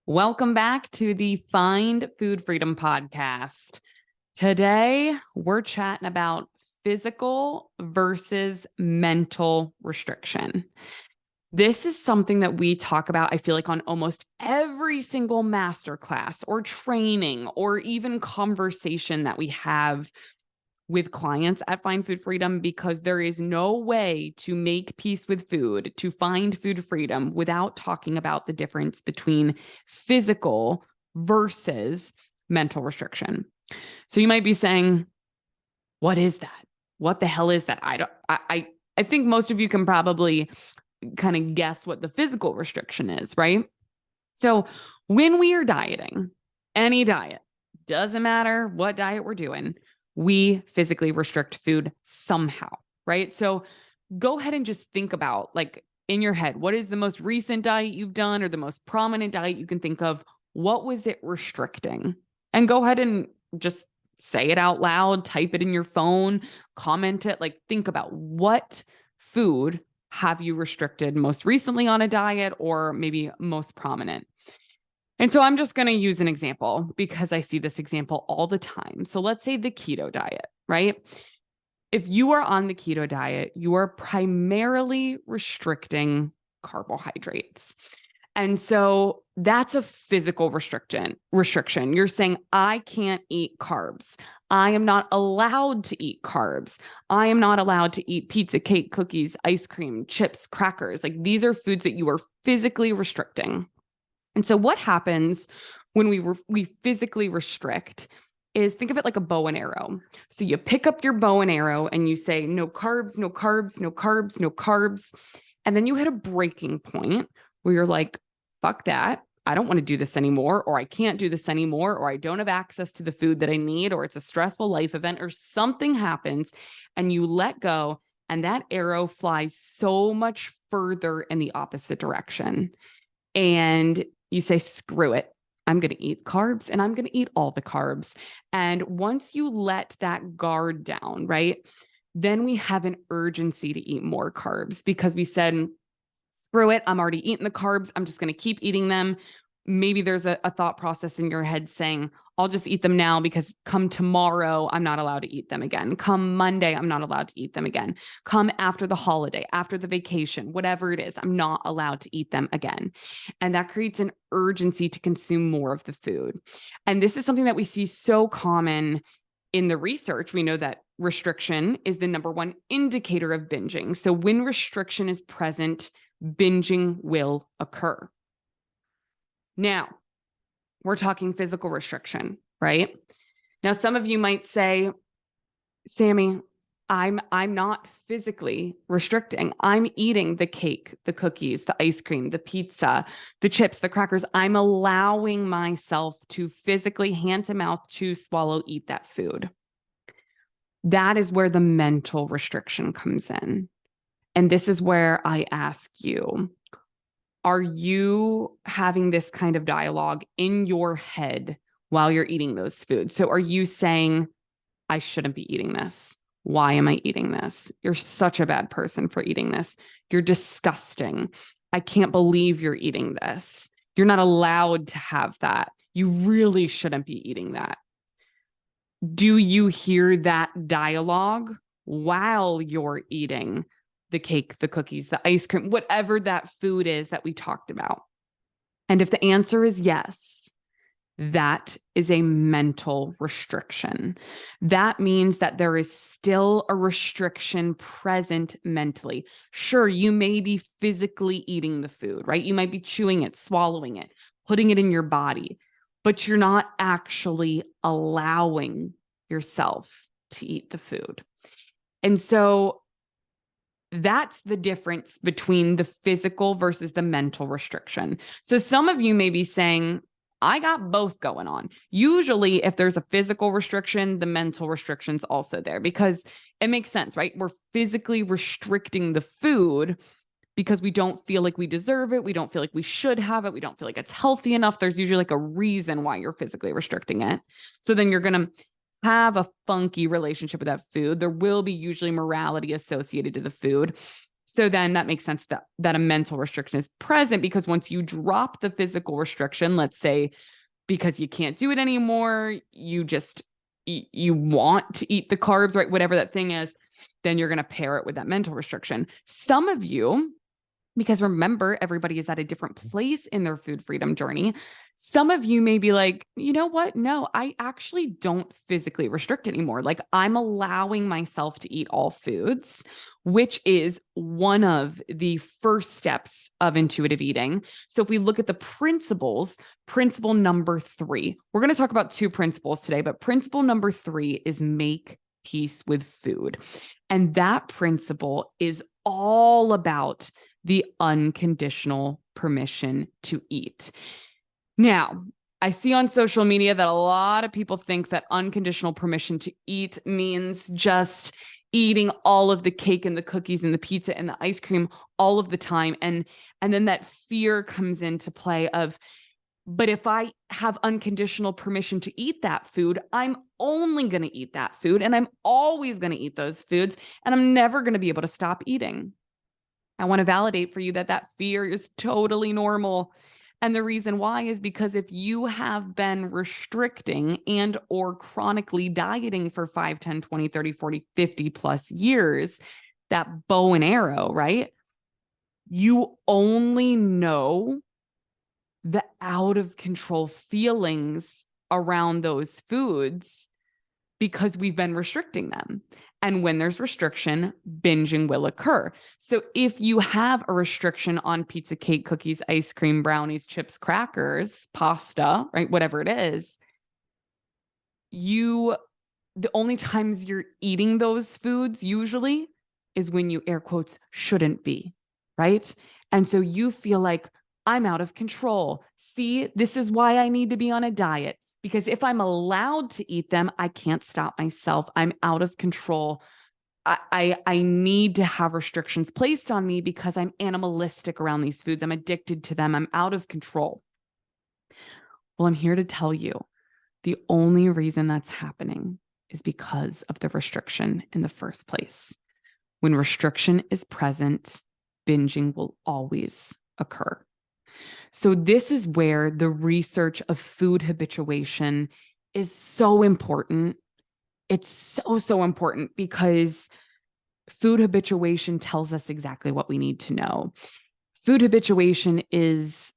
Welcome back to the Find Food Freedom podcast. Today, we're chatting about physical versus mental restriction. This is something that we talk about, I feel like, on almost every single masterclass or training or even conversation that we have with clients at Find Food Freedom, because there is no way to make peace with food, to find food freedom, without talking about the difference between physical versus mental restriction. So you might be saying, what is that? What the hell is that? I think most of you can probably kind of guess what the physical restriction is, right? So when we are dieting, any diet, doesn't matter what diet we're doing, we physically restrict food somehow, right? So go ahead and just think about, like, in your head, what is the most recent diet you've done or the most prominent diet you can think of? What was it restricting? And go ahead and just say it out loud, type it in your phone, comment it, like think about what food have you restricted most recently on a diet, or maybe most prominent. And so I'm just going to use an example because I see this example all the time. So let's say the keto diet, right? If you are on the keto diet, you are primarily restricting carbohydrates. And so that's a physical restriction. You're saying, I can't eat carbs. I am not allowed to eat carbs. I am not allowed to eat pizza, cake, cookies, ice cream, chips, crackers. Like, these are foods that you are physically restricting. And so what happens when we physically restrict is, think of it like a bow and arrow. So you pick up your bow and arrow and you say, no carbs, no carbs, no carbs, no carbs. And then you hit a breaking point where you're like, fuck that. I don't want to do this anymore, or I can't do this anymore, or I don't have access to the food that I need, or it's a stressful life event, or something happens, and you let go, and that arrow flies so much further in the opposite direction. And you say, screw it. I'm going to eat carbs, and I'm going to eat all the carbs. And once you let that guard down, right, then we have an urgency to eat more carbs because we said, screw it. I'm already eating the carbs. I'm just going to keep eating them. Maybe there's a thought process in your head saying, I'll just eat them now because come tomorrow, I'm not allowed to eat them again. Come Monday, I'm not allowed to eat them again. Come after the holiday, after the vacation, whatever it is, I'm not allowed to eat them again. And that creates an urgency to consume more of the food. And this is something that we see so common in the research. We know that restriction is the number one indicator of binging. So when restriction is present, binging will occur. Now, we're talking physical restriction, right? Now, some of you might say, Sammy, I'm not physically restricting. I'm eating the cake, the cookies, the ice cream, the pizza, the chips, the crackers. I'm allowing myself to physically, hand to mouth, chew, swallow, eat that food. That is where the mental restriction comes in. And this is where I ask you, are you having this kind of dialogue in your head while you're eating those foods? So are you saying, I shouldn't be eating this? Why am I eating this? You're such a bad person for eating this. You're disgusting. I can't believe you're eating this. You're not allowed to have that. You really shouldn't be eating that. Do you hear that dialogue while you're eating the cake, the cookies, the ice cream, whatever that food is that we talked about? And if the answer is yes, that is a mental restriction. That means that there is still a restriction present mentally. Sure, you may be physically eating the food, right? You might be chewing it, swallowing it, putting it in your body, but you're not actually allowing yourself to eat the food. And so that's the difference between the physical versus the mental restriction. So some of you may be saying, I got both going on. Usually, if there's a physical restriction, the mental restriction's also there, because it makes sense, right? We're physically restricting the food because we don't feel like we deserve it. We don't feel like we should have it. We don't feel like it's healthy enough. There's usually like a reason why you're physically restricting it. So then you're going to have a funky relationship with that food. There will be usually morality associated to the food. So then that makes sense that a mental restriction is present, because once you drop the physical restriction, let's say because you can't do it anymore, you want to eat the carbs, right? Whatever that thing is, then you're going to pair it with that mental restriction. Some of you, because remember, everybody is at a different place in their food freedom journey. Some of you may be like, you know what? No, I actually don't physically restrict anymore. Like, I'm allowing myself to eat all foods, which is one of the first steps of intuitive eating. So if we look at the principles, principle number 3, we're going to talk about 2 principles today, but principle number 3 is make peace with food. And that principle is all about the unconditional permission to eat. Now, I see on social media that a lot of people think that unconditional permission to eat means just eating all of the cake and the cookies and the pizza and the ice cream all of the time. And then that fear comes into play of, but if I have unconditional permission to eat that food, I'm only going to eat that food, and I'm always going to eat those foods, and I'm never going to be able to stop eating. I want to validate for you that that fear is totally normal. And the reason why is because if you have been restricting and or chronically dieting for 5, 10, 20, 30, 40, 50 plus years, that bow and arrow, right? You only know the out of control feelings around those foods because we've been restricting them. And when there's restriction, binging will occur. So if you have a restriction on pizza, cake, cookies, ice cream, brownies, chips, crackers, pasta, right, whatever it is, the only times you're eating those foods usually is when you, air quotes, shouldn't be, right? And so you feel like, I'm out of control. See, this is why I need to be on a diet. Because if I'm allowed to eat them, I can't stop myself. I'm out of control. I need to have restrictions placed on me because I'm animalistic around these foods. I'm addicted to them. I'm out of control. Well, I'm here to tell you the only reason that's happening is because of the restriction in the first place. When restriction is present, binging will always occur. So this is where the research of food habituation is so important. It's so important because food habituation tells us exactly what we need to know. Food habituation is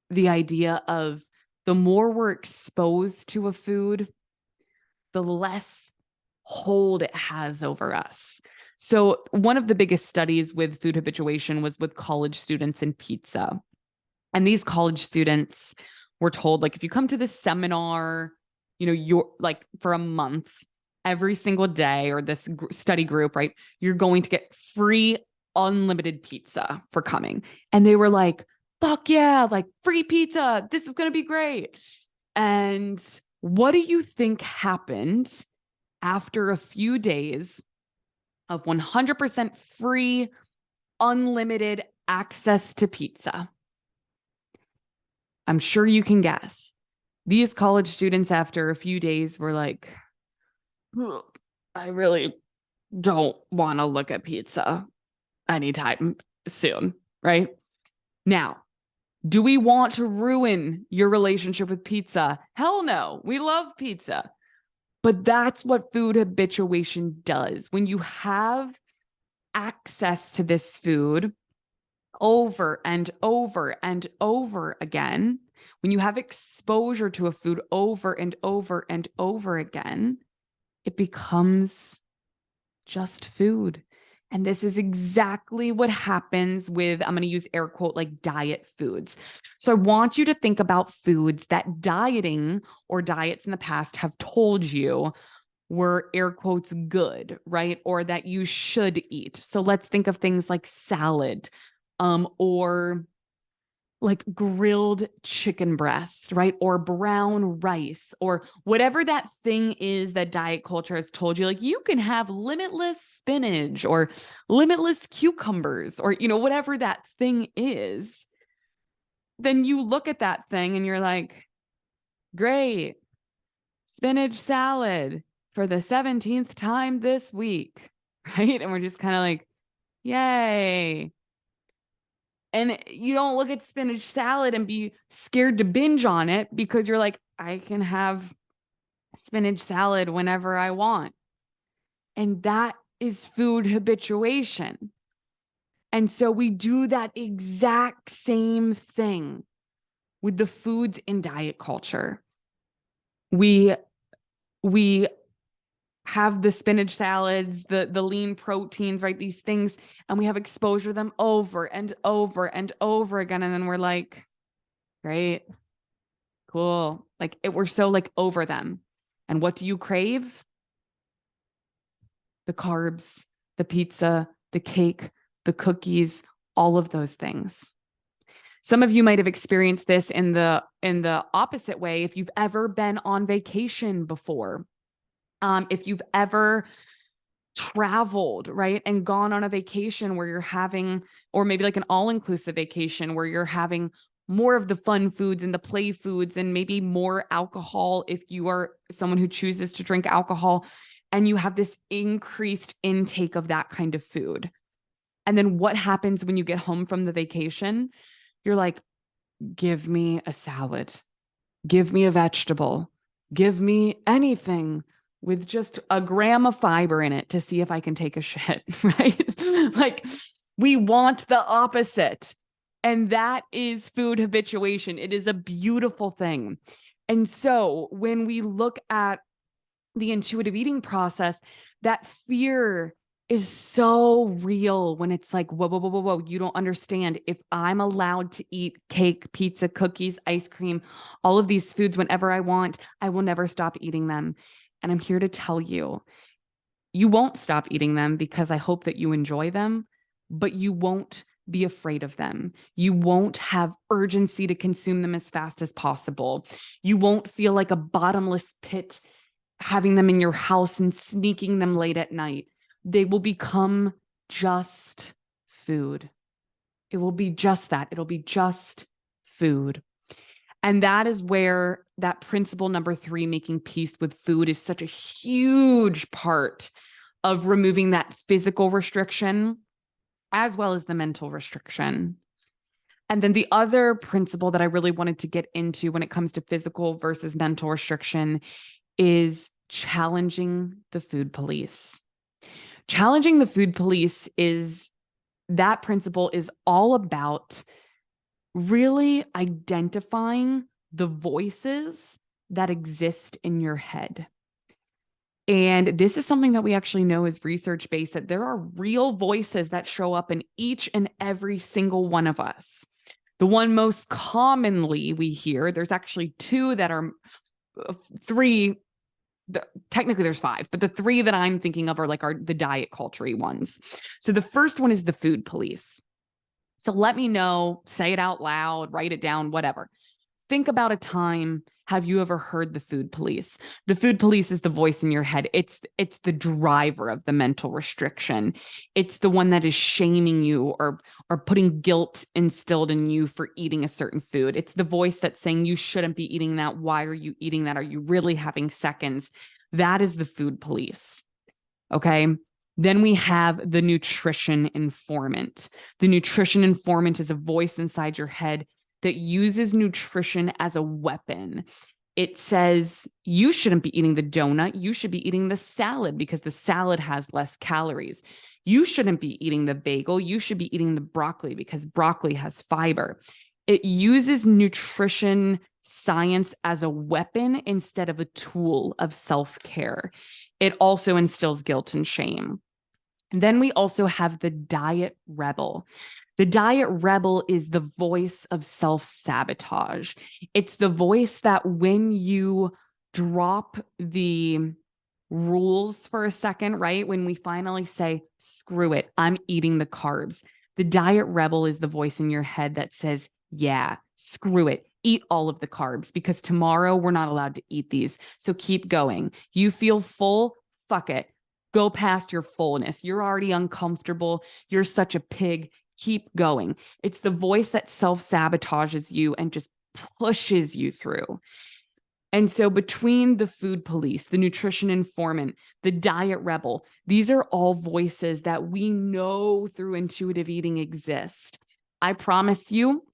the idea of the more we're exposed to a food, the less hold it has over us. So one of the biggest studies with food habituation was with college students in pizza. And these college students were told, like, if you come to this seminar, you're like for a month, every single day, or this study group, right, you're going to get free unlimited pizza for coming. And they were like, fuck yeah, like free pizza. This is going to be great. And what do you think happened after a few days of 100% free, unlimited access to pizza? I'm sure you can guess. These college students, after a few days, were like, I really don't want to look at pizza anytime soon, right? Now, do we want to ruin your relationship with pizza? Hell no. We love pizza. But that's what food habituation does. When you have access to this food over and over and over again, when you have exposure to a food over and over and over again, it becomes just food. And this is exactly what happens with, I'm going to use air quote, like diet foods. So I want you to think about foods that dieting or diets in the past have told you were, air quotes, good, right? Or that you should eat. So let's think of things like salad, or like grilled chicken breast, right? Or brown rice, or whatever that thing is that diet culture has told you, like you can have limitless spinach or limitless cucumbers, or, whatever that thing is. Then you look at that thing and you're like, great, spinach salad for the 17th time this week, right? And we're just kind of like, Yay. And you don't look at spinach salad and be scared to binge on it because you're like, I can have spinach salad whenever I want. And that is food habituation. And so we do that exact same thing with the foods in diet culture. We we have the spinach salads, the lean proteins, right? These things, and we have exposure to them over and over and over again. And then we're like, great, cool. We're so like over them. And what do you crave? The carbs, the pizza, the cake, the cookies, all of those things. Some of you might have experienced this in the opposite way if you've ever been on vacation before. If you've ever traveled, right, and gone on a vacation where you're having, or maybe like an all-inclusive vacation where you're having more of the fun foods and the play foods and maybe more alcohol if you are someone who chooses to drink alcohol, and you have this increased intake of that kind of food. And then what happens when you get home from the vacation? You're like, give me a salad, give me a vegetable, give me anything with just a gram of fiber in it to see if I can take a shit, right? Like we want the opposite. And that is food habituation. It is a beautiful thing. And so when we look at the intuitive eating process, that fear is so real when it's like, whoa, whoa, whoa, whoa, whoa, you don't understand. If I'm allowed to eat cake, pizza, cookies, ice cream, all of these foods whenever I want, I will never stop eating them. And I'm here to tell you, you won't stop eating them because I hope that you enjoy them, but you won't be afraid of them. You won't have urgency to consume them as fast as possible. You won't feel like a bottomless pit having them in your house and sneaking them late at night. They will become just food. It will be just that. It'll be just food. And that is where that principle number 3, making peace with food, is such a huge part of removing that physical restriction as well as the mental restriction. And then the other principle that I really wanted to get into when it comes to physical versus mental restriction is challenging the food police. Challenging the food police is, that principle is all about really identifying the voices that exist in your head. And this is something that we actually know is research-based, that there are real voices that show up in each and every single one of us. The one most commonly we hear, there's actually two that are, three, technically there's 5, but the 3 that I'm thinking of are the diet culture ones. So the first one is the food police. So let me know, say it out loud, write it down, whatever. Think about a time. Have you ever heard the food police? The food police is the voice in your head. It's the driver of the mental restriction. It's the one that is shaming you or putting guilt instilled in you for eating a certain food. It's the voice that's saying you shouldn't be eating that. Why are you eating that? Are you really having seconds? That is the food police. Okay. Then we have the nutrition informant. The nutrition informant is a voice inside your head that uses nutrition as a weapon. It says, you shouldn't be eating the donut. You should be eating the salad because the salad has less calories. You shouldn't be eating the bagel. You should be eating the broccoli because broccoli has fiber. It uses nutrition science as a weapon instead of a tool of self-care. It also instills guilt and shame. And then we also have the diet rebel. The diet rebel is the voice of self-sabotage. It's the voice that when you drop the rules for a second, right? When we finally say, screw it, I'm eating the carbs. The diet rebel is the voice in your head that says, yeah, screw it. Eat all of the carbs because tomorrow we're not allowed to eat these. So keep going. You feel full? Fuck it. Go past your fullness. You're already uncomfortable. You're such a pig. Keep going. It's the voice that self-sabotages you and just pushes you through. And so between the food police, the nutrition informant, the diet rebel, these are all voices that we know through intuitive eating exist. I promise you,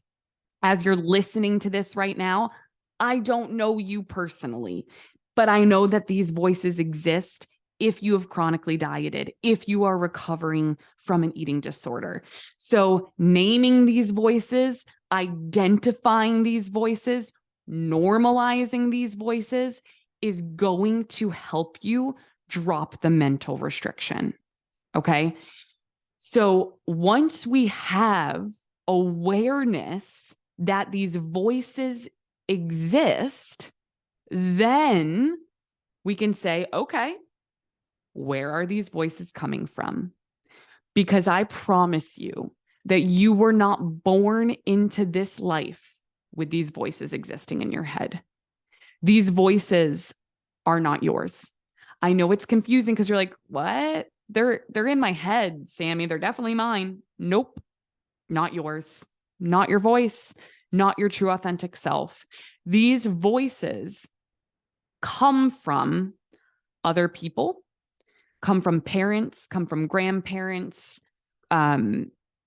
as you're listening to this right now, I don't know you personally, but I know that these voices exist if you have chronically dieted, if you are recovering from an eating disorder. So naming these voices, identifying these voices, normalizing these voices is going to help you drop the mental restriction. Okay. So once we have awareness that these voices exist, then we can say, okay, where are these voices coming from? Because I promise you that you were not born into this life with these voices existing in your head. These voices are not yours. I know it's confusing because you're like, what? They're in my head, Sammy. They're definitely mine. Nope, not yours. Not your voice, not your true authentic self. These voices come from other people, come from parents, come from grandparents,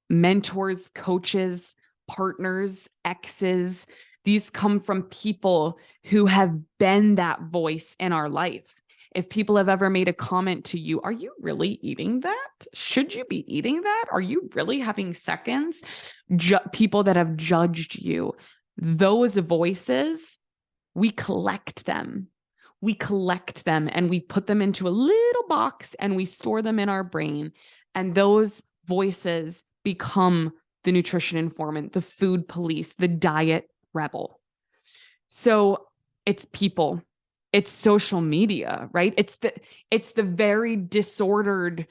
mentors, coaches, partners, exes. These come from people who have been that voice in our life. If people have ever made a comment to you, are you really eating that? Should you be eating that? Are you really having seconds? People that have judged you, those voices, we collect them. We collect them and we put them into a little box and we store them in our brain. And those voices become the nutrition informant, the food police, the diet rebel. So it's people, it's social media, right? It's the very disordered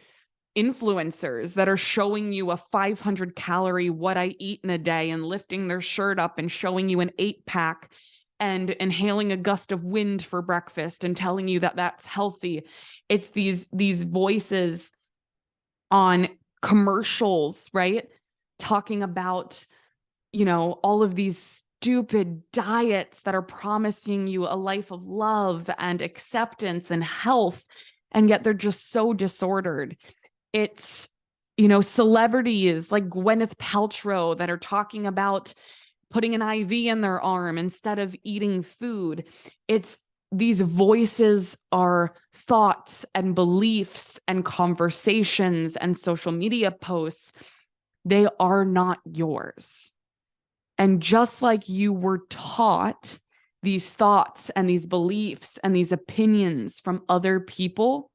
influencers that are showing you a 500 calorie what I eat in a day and lifting their shirt up and showing you an 8-pack and inhaling a gust of wind for breakfast and telling you that that's healthy. It's these voices on commercials, right? Talking about, all of these stupid diets that are promising you a life of love and acceptance and health, and yet they're just so disordered. It's, celebrities like Gwyneth Paltrow that are talking about putting an IV in their arm instead of eating food. It's these voices are thoughts and beliefs and conversations and social media posts. They are not yours. And just like you were taught these thoughts and these beliefs and these opinions from other people,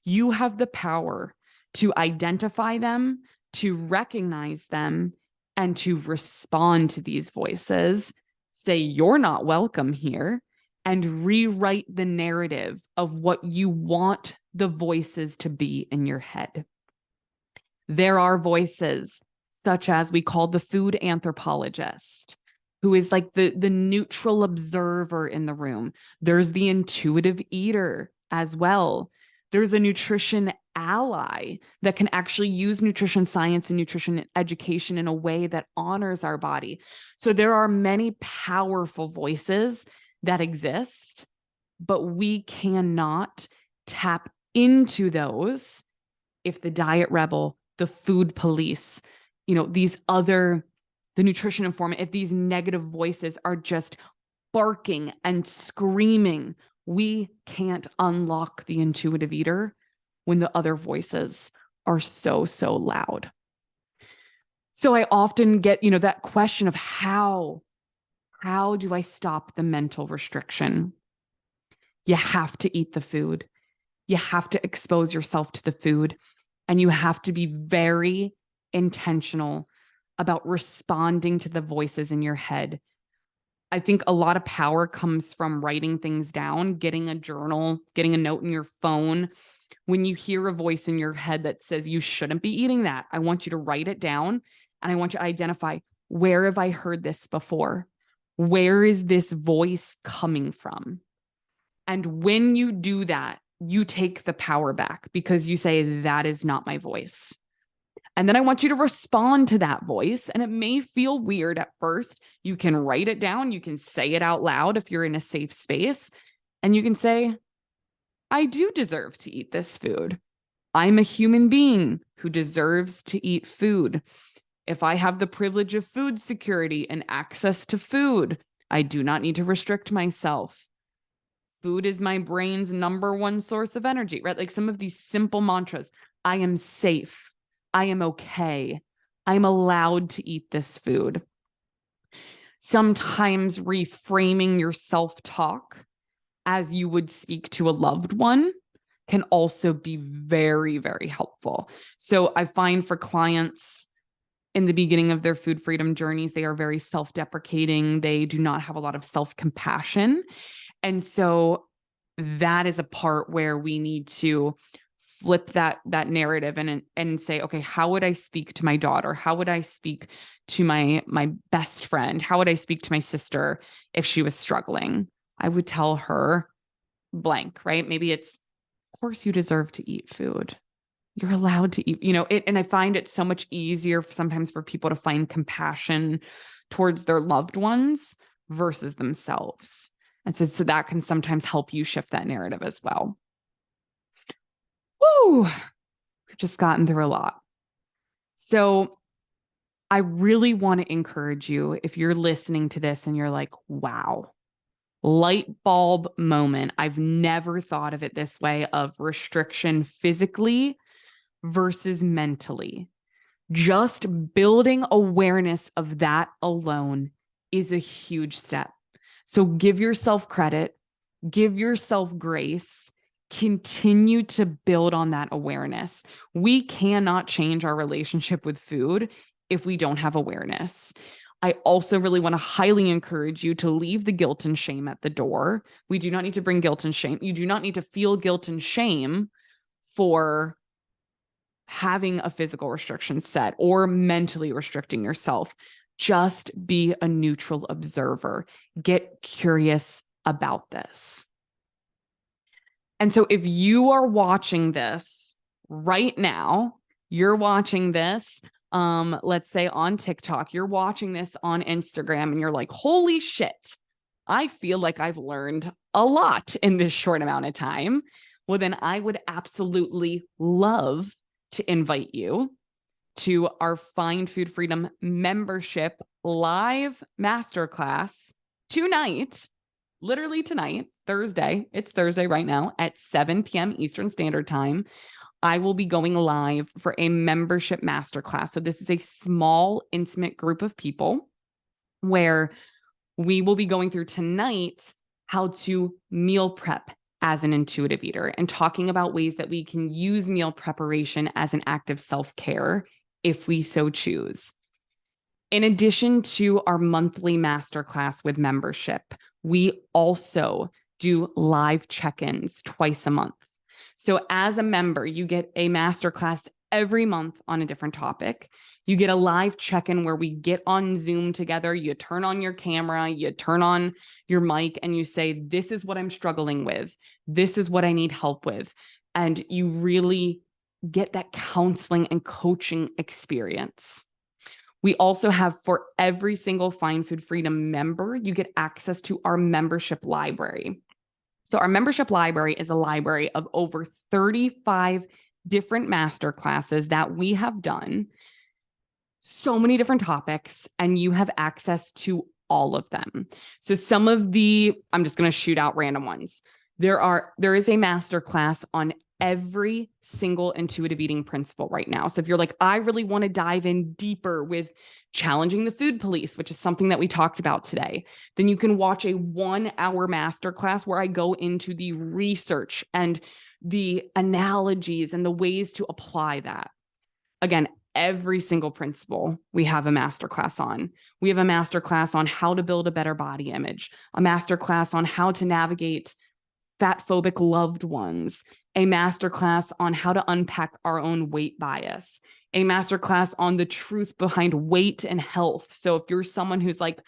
you have the power to identify them, to recognize them, and to respond to these voices, say you're not welcome here, and rewrite the narrative of what you want the voices to be in your head. There are voices such as we call the food anthropologist, who is like the neutral observer in the room. There's the intuitive eater as well. There's a nutrition ally that can actually use nutrition science and nutrition education in a way that honors our body. So there are many powerful voices that exist, but we cannot tap into those if the diet rebel, the food police, the nutrition informant, if these negative voices are just barking and screaming, we can't unlock the intuitive eater when the other voices are so, so loud. So I often get, that question of how do I stop the mental restriction? You have to eat the food. You have to expose yourself to the food, and you have to be very intentional about responding to the voices in your head. I think a lot of power comes from writing things down, getting a journal, getting a note in your phone. When you hear a voice in your head that says you shouldn't be eating that, I want you to write it down, and I want you to identify, where have I heard this before? Where is this voice coming from? And when you do that, you take the power back because you say, that is not my voice. And then I want you to respond to that voice. And it may feel weird at first. You can write it down. You can say it out loud if you're in a safe space. And you can say, I do deserve to eat this food. I'm a human being who deserves to eat food. If I have the privilege of food security and access to food, I do not need to restrict myself. Food is my brain's number one source of energy, right? Like some of these simple mantras. I am safe. I am okay. I'm allowed to eat this food. Sometimes reframing your self-talk as you would speak to a loved one can also be very, very helpful. So I find for clients in the beginning of their food freedom journeys, they are very self-deprecating. They do not have a lot of self-compassion. And so that is a part where we need to flip that narrative and say, okay, how would I speak to my daughter? How would I speak to my best friend? How would I speak to my sister if she was struggling? I would tell her blank, right? Maybe it's, of course you deserve to eat food. You're allowed to eat, and I find it so much easier sometimes for people to find compassion towards their loved ones versus themselves. And so that can sometimes help you shift that narrative as well. Woo, we've just gotten through a lot. So I really want to encourage you, if you're listening to this and you're like, wow, light bulb moment. I've never thought of it this way, of restriction physically versus mentally. Just building awareness of that alone is a huge step. So give yourself credit, give yourself grace, continue to build on that awareness. We cannot change our relationship with food if we don't have awareness. I also really want to highly encourage you to leave the guilt and shame at the door. We do not need to bring guilt and shame. You do not need to feel guilt and shame for having a physical restriction set or mentally restricting yourself. Just be a neutral observer. Get curious about this. And so if you are watching this right now, you're watching this, let's say on TikTok, you're watching this on Instagram, and you're like, holy shit, I feel like I've learned a lot in this short amount of time. Well, then I would absolutely love to invite you to our Find Food Freedom membership live masterclass tonight, literally tonight, Thursday. It's Thursday right now at 7 p.m. Eastern Standard Time. I will be going live for a membership masterclass. So this is a small, intimate group of people where we will be going through tonight how to meal prep as an intuitive eater and talking about ways that we can use meal preparation as an act of self-care if we so choose. In addition to our monthly masterclass with membership, we also do live check-ins twice a month. So as a member, you get a masterclass every month on a different topic. You get a live check-in where we get on Zoom together. You turn on your camera, you turn on your mic, and you say, this is what I'm struggling with. This is what I need help with. And you really get that counseling and coaching experience. We also have, for every single Find Food Freedom member, you get access to our membership library. So our membership library is a library of over 35 different masterclasses that we have done, so many different topics, and you have access to all of them. So some of I'm just going to shoot out random ones. There is a masterclass on every single intuitive eating principle right now. So if you're like, I really want to dive in deeper with challenging the food police, which is something that we talked about today, then you can watch a 1-hour masterclass where I go into the research and the analogies and the ways to apply that. Again, every single principle we have a masterclass on. We have a masterclass on how to build a better body image, a masterclass on how to navigate fat-phobic loved ones, a masterclass on how to unpack our own weight bias, a masterclass on the truth behind weight and health. So if you're someone who's like,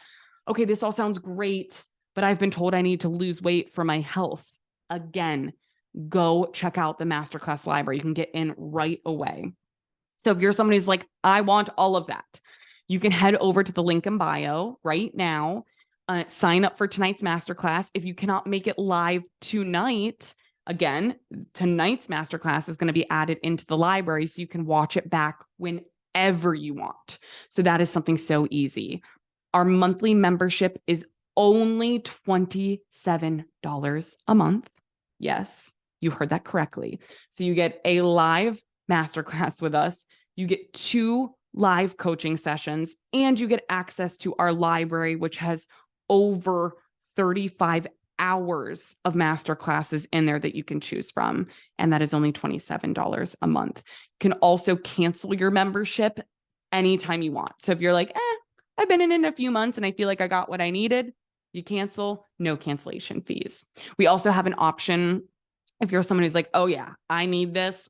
okay, this all sounds great, but I've been told I need to lose weight for my health. Again, go check out the masterclass library. You can get in right away. So if you're somebody who's like, I want all of that, you can head over to the link in bio right now, sign up for tonight's masterclass. If you cannot make it live tonight, again, tonight's masterclass is going to be added into the library so you can watch it back whenever you want. So that is something so easy. Our monthly membership is only $27 a month. Yes, you heard that correctly. So you get a live masterclass with us, you get 2 live coaching sessions, and you get access to our library, which has over 35 hours of masterclasses in there that you can choose from. And that is only $27 a month. You can also cancel your membership anytime you want. So if you're like, I've been in it a few months and I feel like I got what I needed, you cancel, no cancellation fees. We also have an option if you're someone who's like, oh yeah, I need this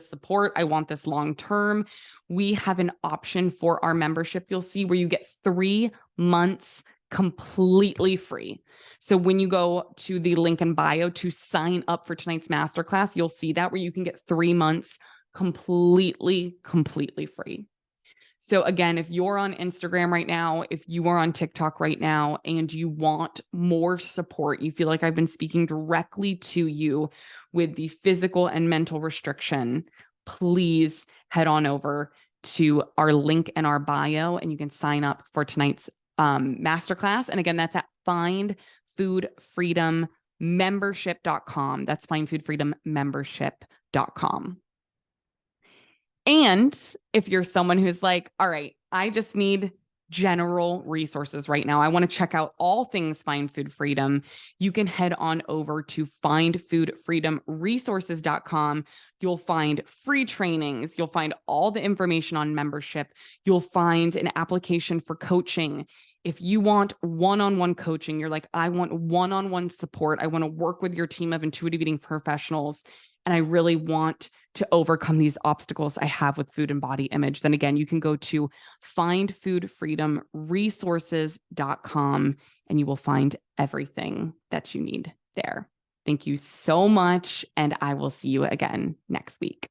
support, I want this long-term. We have an option for our membership, you'll see, where you get 3 months completely free. So when you go to the link in bio to sign up for tonight's masterclass, you'll see that where you can get 3 months completely free. So again, if you're on Instagram right now, if you are on TikTok right now, and you want more support, you feel like I've been speaking directly to you with the physical and mental restriction, please head on over to our link in our bio and you can sign up for tonight's masterclass. And again, that's at findfoodfreedommembership.com. That's findfoodfreedommembership.com. And if you're someone who's like, all right, I just need general resources right now, I want to check out all things Find Food Freedom, you can head on over to findfoodfreedomresources.com. You'll find free trainings. You'll find all the information on membership. You'll find an application for coaching. If you want one-on-one coaching, you're like, I want one-on-one support. I want to work with your team of intuitive eating professionals, and I really want to overcome these obstacles I have with food and body image, then again, you can go to findfoodfreedomresources.com and you will find everything that you need there. Thank you so much, and I will see you again next week.